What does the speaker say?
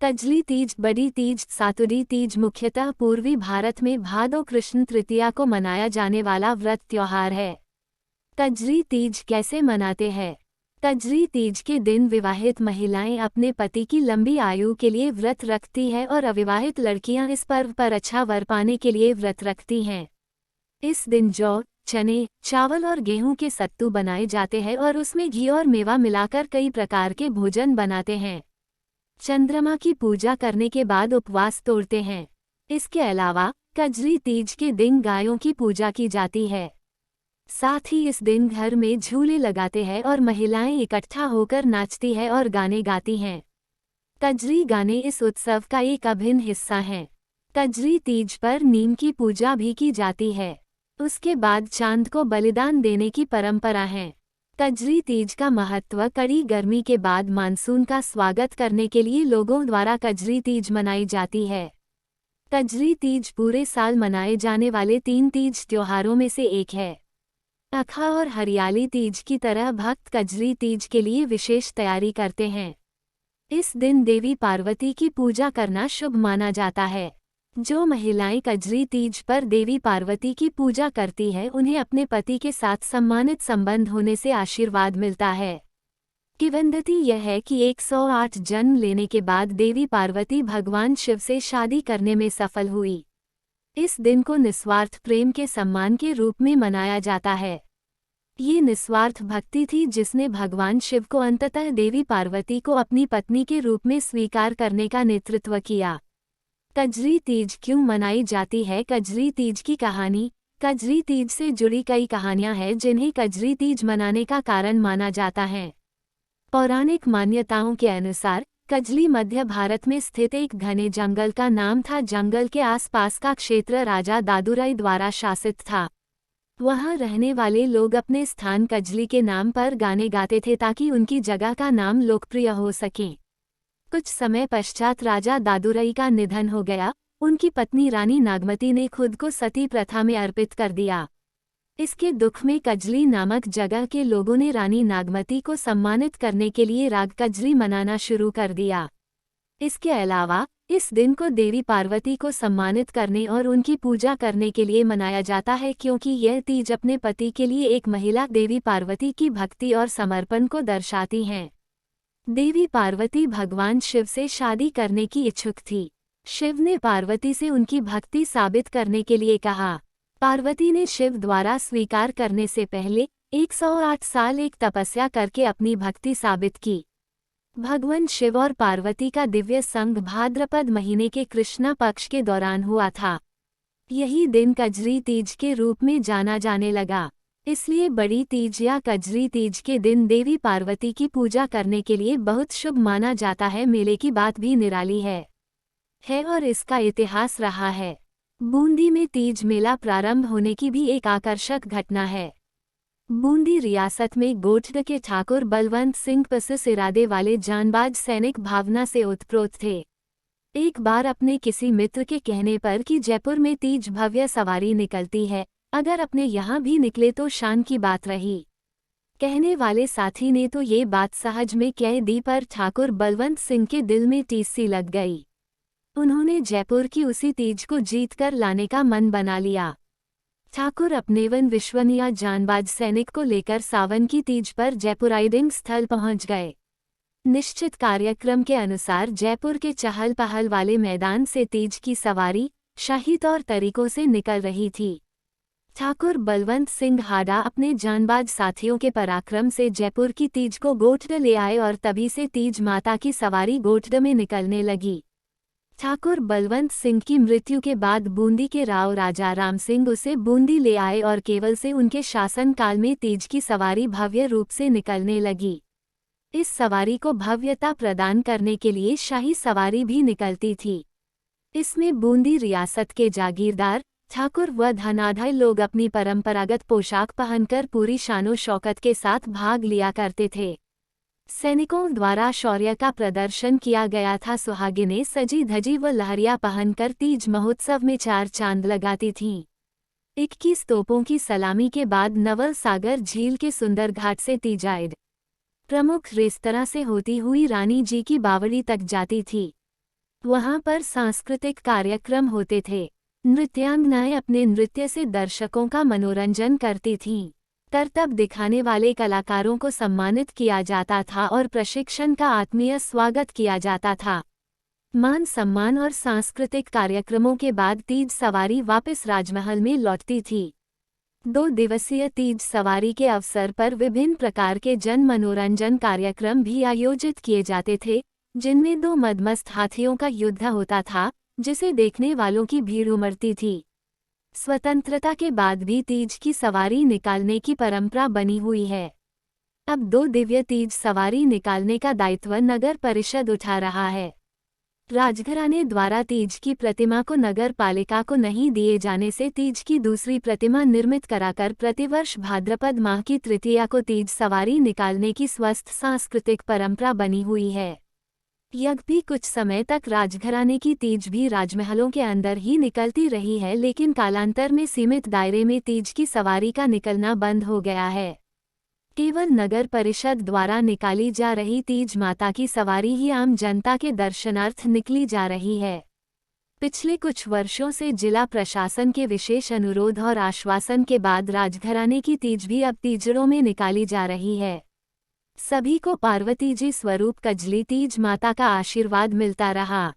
कजली तीज, बड़ी तीज, सातुरी तीज मुख्यतः पूर्वी भारत में भादो कृष्ण तृतीया को मनाया जाने वाला व्रत त्योहार है। कजरी तीज कैसे मनाते हैं? कजरी तीज के दिन विवाहित महिलाएं अपने पति की लंबी आयु के लिए व्रत रखती है और अविवाहित लड़कियां इस पर्व पर अच्छा वर पाने के लिए व्रत रखती हैं। इस दिन जौ, चने, चावल और गेहूं के सत्तू बनाए जाते हैं और उसमें घी और मेवा मिलाकर कई प्रकार के भोजन बनाते हैं। चंद्रमा की पूजा करने के बाद उपवास तोड़ते हैं। इसके अलावा कजरी तीज के दिन गायों की पूजा की जाती है। साथ ही इस दिन घर में झूले लगाते हैं और महिलाएं इकट्ठा होकर नाचती है और गाने गाती हैं। कजरी गाने इस उत्सव का एक अभिन्न हिस्सा हैं। कजरी तीज पर नीम की पूजा भी की जाती है। उसके बाद चांद को बलिदान देने की परंपरा है। कजरी तीज का महत्व, कड़ी गर्मी के बाद मानसून का स्वागत करने के लिए लोगों द्वारा कजरी तीज मनाई जाती है। कजरी तीज पूरे साल मनाए जाने वाले 3 तीज त्योहारों में से एक है। अखा और हरियाली तीज की तरह भक्त कजरी तीज के लिए विशेष तैयारी करते हैं। इस दिन देवी पार्वती की पूजा करना शुभ माना जाता है। जो महिलाएं कजरी तीज पर देवी पार्वती की पूजा करती है, उन्हें अपने पति के साथ सम्मानित संबंध होने से आशीर्वाद मिलता है। किंवदंती यह है कि 108 जन्म लेने के बाद देवी पार्वती भगवान शिव से शादी करने में सफल हुई। इस दिन को निस्वार्थ प्रेम के सम्मान के रूप में मनाया जाता है। ये निस्वार्थ भक्ति थी जिसने भगवान शिव को अंततः देवी पार्वती को अपनी पत्नी के रूप में स्वीकार करने का नेतृत्व किया। कजरी तीज क्यों मनाई जाती है? कजरी तीज की कहानी। कजरी तीज से जुड़ी कई कहानियां हैं जिन्हें कजरी तीज मनाने का कारण माना जाता है। पौराणिक मान्यताओं के अनुसार कजली मध्य भारत में स्थित एक घने जंगल का नाम था। जंगल के आसपास का क्षेत्र राजा दादुराई द्वारा शासित था। वहां रहने वाले लोग अपने स्थान कजली के नाम पर गाने गाते थे ताकि उनकी जगह का नाम लोकप्रिय हो सके। कुछ समय पश्चात राजा दादुराई का निधन हो गया। उनकी पत्नी रानी नागमती ने खुद को सती प्रथा में अर्पित कर दिया। इसके दुख में कजली नामक जगह के लोगों ने रानी नागमती को सम्मानित करने के लिए राग कजली मनाना शुरू कर दिया। इसके अलावा इस दिन को देवी पार्वती को सम्मानित करने और उनकी पूजा करने के लिए मनाया जाता है, क्योंकि यह तीज अपने पति के लिए एक महिला देवी पार्वती की भक्ति और समर्पण को दर्शाती हैं। देवी पार्वती भगवान शिव से शादी करने की इच्छुक थी। शिव ने पार्वती से उनकी भक्ति साबित करने के लिए कहा। पार्वती ने शिव द्वारा स्वीकार करने से पहले 108 साल एक तपस्या करके अपनी भक्ति साबित की। भगवान शिव और पार्वती का दिव्य संग भाद्रपद महीने के कृष्णा पक्ष के दौरान हुआ था। यही दिन कजरी तीज के रूप में जाना जाने लगा। इसलिए बड़ी तीज या कजरी तीज के दिन देवी पार्वती की पूजा करने के लिए बहुत शुभ माना जाता है। मेले की बात भी निराली है और इसका इतिहास रहा है। बूंदी में तीज मेला प्रारंभ होने की भी एक आकर्षक घटना है। बूंदी रियासत में गोठड के ठाकुर बलवंत सिंह पसिस इरादे वाले जानबाज सैनिक भावना से ओतप्रोत थे। एक बार अपने किसी मित्र के कहने पर कि जयपुर में तीज भव्य सवारी निकलती है, अगर अपने यहाँ भी निकले तो शान की बात रही। कहने वाले साथी ने तो ये बात सहज में कह दी, पर ठाकुर बलवंत सिंह के दिल में टीस सी लग गई। उन्होंने जयपुर की उसी तीज को जीत कर लाने का मन बना लिया। ठाकुर अपने वन विश्वनीय जानबाज सैनिक को लेकर सावन की तीज पर जयपुर राइडिंग स्थल पहुंच गए। निश्चित कार्यक्रम के अनुसार जयपुर के चहल पहल वाले मैदान से तीज की सवारी शाही तौर तरीकों से निकल रही थी। ठाकुर बलवंत सिंह हाडा अपने जानबाज साथियों के पराक्रम से जयपुर की तीज को गोठड ले आए और तभी से तीज माता की सवारी गोठड में निकलने लगी। ठाकुर बलवंत सिंह की मृत्यु के बाद बूंदी के राव राजा राम सिंह उसे बूंदी ले आए और केवल से उनके शासन काल में तीज की सवारी भव्य रूप से निकलने लगी। इस सवारी को भव्यता प्रदान करने के लिए शाही सवारी भी निकलती थी। इसमें बूंदी रियासत के जागीरदार, ठाकुर व धनाढ्य लोग अपनी परंपरागत पोशाक पहनकर पूरी शानो शौकत के साथ भाग लिया करते थे। सैनिकों द्वारा शौर्य का प्रदर्शन किया गया था। सुहागिनें सजी धजी व लहरिया पहनकर तीज महोत्सव में 4 चांद लगाती थीं। 21 तोपों की सलामी के बाद नवल सागर झील के सुंदर घाट से तीजाइड प्रमुख रेस्तरां से होती हुई रानी जी की बावड़ी तक जाती थी। वहां पर सांस्कृतिक कार्यक्रम होते थे। नृत्यांगनाएं अपने नृत्य से दर्शकों का मनोरंजन करती थीं। करतब दिखाने वाले कलाकारों को सम्मानित किया जाता था और प्रशिक्षण का आत्मीय स्वागत किया जाता था। मान सम्मान और सांस्कृतिक कार्यक्रमों के बाद तीज सवारी वापस राजमहल में लौटती थी। 2 दिवसीय तीज सवारी के अवसर पर विभिन्न प्रकार के जन मनोरंजन कार्यक्रम भी आयोजित किए जाते थे, जिनमें 2 मदमस्त हाथियों का युद्ध होता था, जिसे देखने वालों की भीड़ उमड़ती थी। स्वतंत्रता के बाद भी तीज की सवारी निकालने की परंपरा बनी हुई है। अब 2 दिव्य तीज सवारी निकालने का दायित्व नगर परिषद उठा रहा है। राजघराने द्वारा तीज की प्रतिमा को नगर पालिका को नहीं दिए जाने से तीज की दूसरी प्रतिमा निर्मित कराकर प्रतिवर्ष भाद्रपद माह की तृतीया को तीज सवारी निकालने की स्वस्थ सांस्कृतिक परंपरा बनी हुई है। यद्यपि कुछ समय तक राजघराने की तीज भी राजमहलों के अंदर ही निकलती रही है, लेकिन कालांतर में सीमित दायरे में तीज की सवारी का निकलना बंद हो गया है। केवल नगर परिषद द्वारा निकाली जा रही तीज माता की सवारी ही आम जनता के दर्शनार्थ निकली जा रही है। पिछले कुछ वर्षों से जिला प्रशासन के विशेष अनुरोध और आश्वासन के बाद राजघराने की तीज भी अब तीजड़ों में निकाली जा रही है। सभी को पार्वती जी स्वरूप कजली तीज माता का आशीर्वाद मिलता रहा।